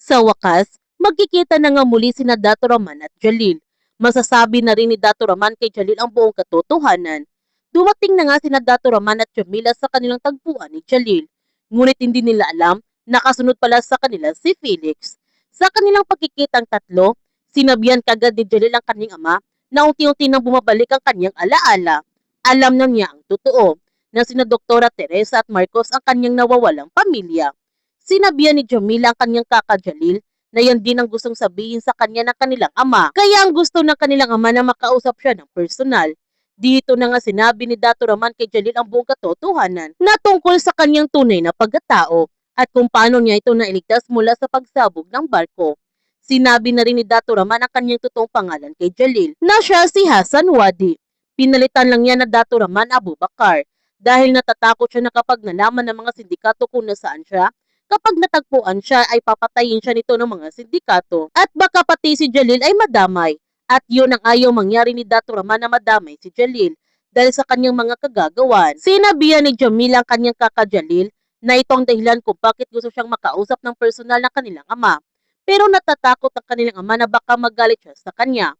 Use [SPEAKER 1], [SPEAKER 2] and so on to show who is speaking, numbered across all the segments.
[SPEAKER 1] Sa wakas, magkikita na nga muli sina Dato Raman at Jalil. Masasabi na rin ni Dato Raman kay Jalil ang buong katotohanan. Dumating na nga sina Dato Raman at Jamila sa kanilang tagpuan ni Jalil. Ngunit hindi nila alam, nakasunod pala sa kanila si Felix. Sa kanilang pagkikitang tatlo, sinabihan kagad ni Jalil ang kanyang ama na unti-unti nang bumabalik ang kanyang alaala. Alam na niya ang totoo na sina Doktora Teresa at Marcos ang kanyang nawawalang pamilya. Sinabihan ni Jamila ang kanyang kaka Jalil na yan din ang gustong sabihin sa kanya ng kanilang ama. Kaya ang gusto ng kanilang ama na makausap siya ng personal. Dito na nga sinabi ni Dato Raman kay Jalil ang buong katotohanan na tungkol sa kanyang tunay na pagkatao at kung paano niya ito nailigtas mula sa pagsabog ng barko. Sinabi na rin ni Dato Raman ang kanyang totoong pangalan kay Jalil na siya si Hassan Wadi. Pinalitan lang niya na Dato Raman Abu Bakar dahil natatakot siya na kapag nalaman ng mga sindikato kung nasaan siya, kapag natagpuan siya ay papatayin siya nito ng mga sindikato at baka pati si Jalil ay madamay. At yun ang ayaw mangyari ni Dato Raman na madamay si Jalil dahil sa kanyang mga kagagawan. Sinabihan ni Jamila ang kanyang kaka Jalil na ito ang dahilan kung bakit gusto siyang makausap ng personal ng kanilang ama. Pero natatakot ang kanilang ama na baka magalit siya sa kanya.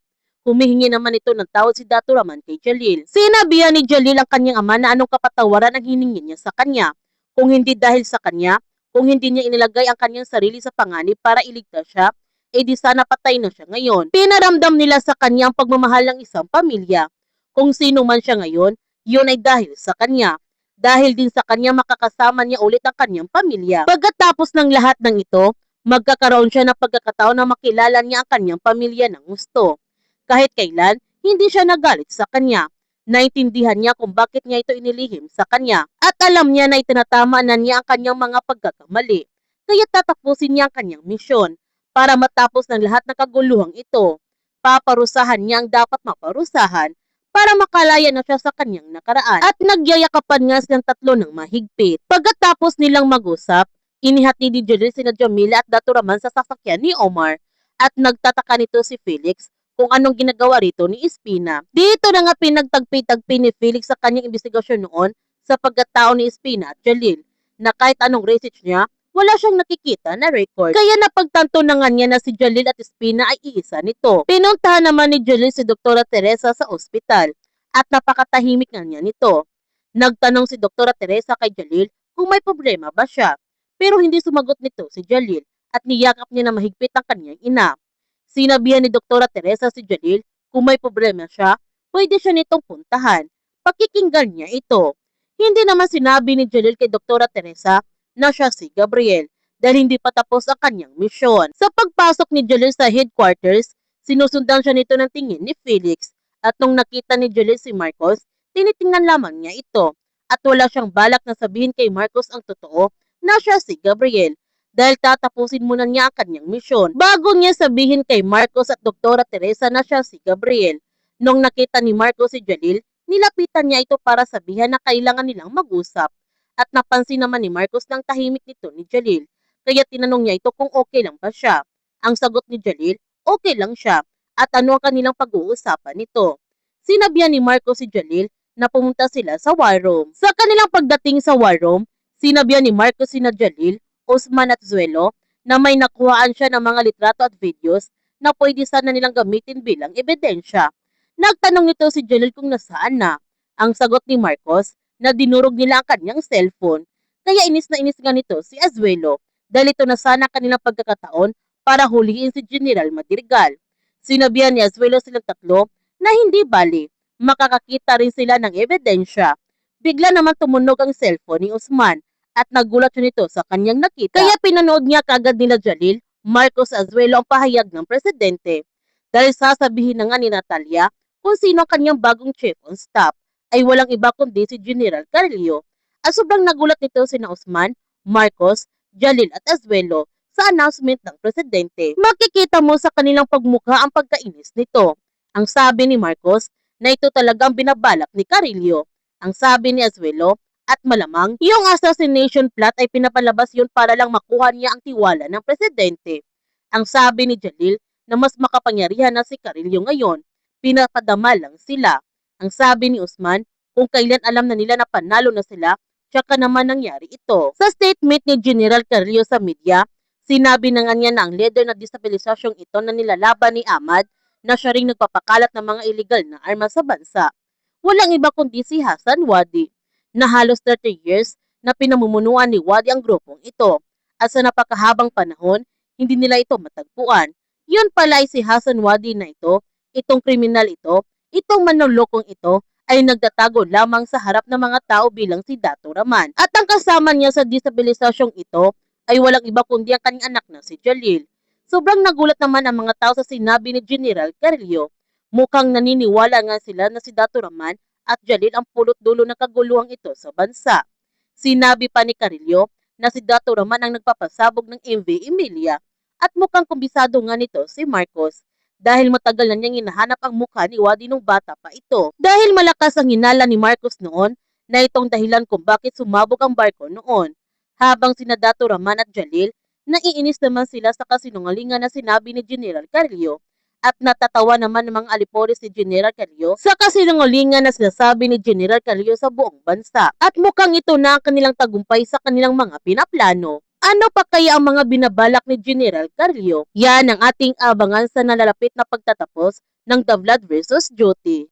[SPEAKER 1] Humihingi naman ito ng tawad si Dato Raman kay Jalil. Sinabihan ni Jalil ang kanyang ama na anong kapatawaran ang hiningi niya sa kanya. Kung hindi dahil sa kanya, kung hindi niya inilagay ang kanyang sarili sa panganib para iligtas siya, eh di sana patay na siya ngayon. Pinaramdam nila sa kanya ang pagmamahal ng isang pamilya. Kung sino man siya ngayon, yun ay dahil sa kanya. Dahil din sa kanya makakasama niya ulit ang kanyang pamilya. Pagkatapos ng lahat ng ito, magkakaroon siya ng pagkakataon na makilala niya ang kanyang pamilya ng gusto. Kahit kailan, hindi siya nagalit sa kanya. Naintindihan niya kung bakit niya ito inilihim sa kanya at alam niya na itinatama na niya ang kanyang mga pagkakamali. Kaya tatapusin niya ang kanyang misyon para matapos ng lahat ng kaguluhang ito. Paparusahan niya ang dapat maparusahan para makalaya na siya sa kanyang nakaraan at nagyayakapan nga silang tatlo ng mahigpit. Pagkatapos nilang mag-usap, inihatid ni Jalil sina Jamila at Dato Raman sa sasakyan ni Omar at nagtataka nito si Felix kung anong ginagawa rito ni Espina. Dito na nga pinagtagpi-tagpi ni Felix sa kanyang investigasyon noon sa pagkatao ni Espina at Jalil na kahit anong research niya, wala siyang nakikita na record. Kaya napagtanto na nga niya na si Jalil at Espina ay iisa nito. Pinuntahan naman ni Jalil si Doktora Teresa sa ospital at napakatahimik nga niya nito. Nagtanong si Doktora Teresa kay Jalil kung may problema ba siya. Pero hindi sumagot nito si Jalil at niyakap niya na mahigpit ang kanyang ina. Sinabihan ni Doktora Teresa si Jalil kung may problema siya, pwede siya nitong puntahan. Pakikinggan niya ito. Hindi naman sinabi ni Jalil kay Doktora Teresa na siya si Gabriel dahil hindi pa tapos ang kanyang misyon. Sa pagpasok ni Jalil sa headquarters, sinusundan siya nito ng tingin ni Felix at nung nakita ni Jalil si Marcos, tinitingnan lamang niya ito at wala siyang balak na sabihin kay Marcos ang totoo na siya si Gabriel dahil tatapusin muna niya ang kanyang misyon bago niya sabihin kay Marcos at Doktora Teresa na siya si Gabriel. Nung nakita ni Marcos si Jalil, nilapitan niya ito para sabihan na kailangan nilang mag-usap at napansin naman ni Marcos ng tahimik nito ni Jalil kaya tinanong niya ito kung okay lang ba siya. Ang sagot ni Jalil, okay lang siya at ano ang kanilang pag-uusapan nito. Sinabihan ni Marcos si Jalil na pumunta sila sa war room. Sa kanilang pagdating sa war room, sinabihan ni Marcos sina Jalil, Osman at Zuelo na may nakuhaan siya ng mga litrato at videos na pwede sana nilang gamitin bilang ebidensya. Nagtanong nito si Jalil kung nasaan na. Ang sagot ni Marcos na dinurog nila ang kanyang cellphone. Kaya inis na inis nga nito si Azuelo dahil ito na sana kanilang pagkakataon para huliin si General Madrigal. Sinabihan ni Azuelo silang tatlo na hindi bali, makakakita rin sila ng ebidensya. Bigla naman tumunog ang cellphone ni Osman at nagulat siya nito sa kanyang nakita. Kaya pinanood niya kagad nila Jalil, Marcos Azuelo ang pahayag ng presidente. Dahil sasabihin na nga ni Natalia kung sino ang kanyang bagong chief on staff ay walang iba kundi si General Carrillo. At sobrang nagulat nito sina Osman, Marcos, Jalil at Azuelo sa announcement ng presidente. Makikita mo sa kanilang pagmukha ang pagkainis nito. Ang sabi ni Marcos na ito talagang binabalak ni Carrillo. Ang sabi ni Azuelo at malamang, yung assassination plot ay pinapalabas yun para lang makuha niya ang tiwala ng presidente. Ang sabi ni Jalil na mas makapangyarihan na si Carrillo ngayon, pinapadama lang sila. Ang sabi ni Usman, kung kailan alam na nila na panalo na sila, tsaka naman nangyari ito. Sa statement ni General Carrillo sa media, Sinabi na nga niya na ang leader na destabilisasyong ito na nilalaban ni Ahmad na siya ring nagpapakalat ng mga illegal na armas sa bansa. Walang iba kundi si Hassan Wadi, na halos 30 years na pinamumunuan ni Wadi ang grupong ito. At sa napakahabang panahon, hindi nila ito matagpuan. Yun pala ay si Hassan Wadi na ito, itong kriminal ito, itong manlolokong ito, ay nagtatago lamang sa harap ng mga tao bilang si Dato Raman. At ang kasama niya sa destabilisasyong ito ay walang iba kundi ang kanyang anak na si Jalil. Sobrang nagulat naman ang mga tao sa sinabi ni General Carrillo. Mukhang naniniwala nga sila na si Dato Raman at Jalil ang pulot dulo ng kaguluhang ito sa bansa. Sinabi pa ni Carrillo na si Dato Raman ang nagpapasabog ng MV Emilia at mukhang kumbisado nga nito si Marcos dahil matagal na niyang hinahanap ang mukha ni Wadi nung bata pa ito. Dahil malakas ang hinala ni Marcos noon na itong dahilan kung bakit sumabog ang barko noon. Habang sina Dato Raman at Jalil, naiinis naman sila sa kasinungalingan na sinabi ni General Carrillo at natatawa naman ng mga alipores ni General Carrillo sa kasinungalingan na sinasabi ni General Carrillo sa buong bansa. At mukhang ito na ang kanilang tagumpay sa kanilang mga pinaplano. Ano pa kaya ang mga binabalak ni General Carrillo? Yan ang ating abangan sa nalalapit na pagtatapos ng The Vlad vs. Jyoti.